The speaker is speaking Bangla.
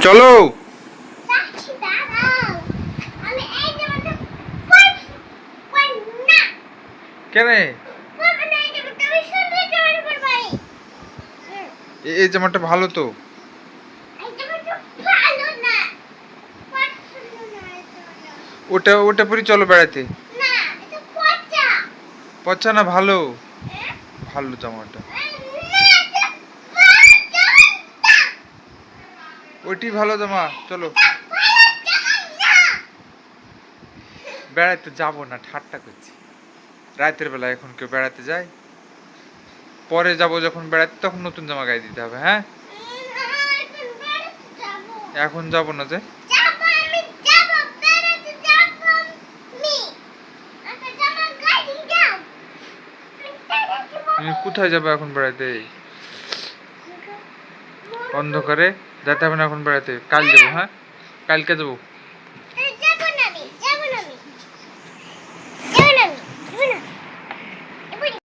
চলো। কেন এই জামাটা ভালো তো? ওটা ওটা পরে চলো বেড়াতে। পচা না ভালো? ভালো জামাটা ওইটি ভালো জামা। চলো বেড়াতে যাবো না, ঠাট্টা করছি। রাতের বেলা এখন কেউ বেড়াতে যায়? পরে যাব যখন বেড়াতে, তখন নতুন জামা গায়ে দিতে হবে। হ্যাঁ, এখন যাব না যে। তুমি কোথায় যাবে এখন বেড়াতে? অন্ধকারে যেতে হবে না এখন বেড়াতে, কাল যাবো। হ্যাঁ, কালকে যাবো।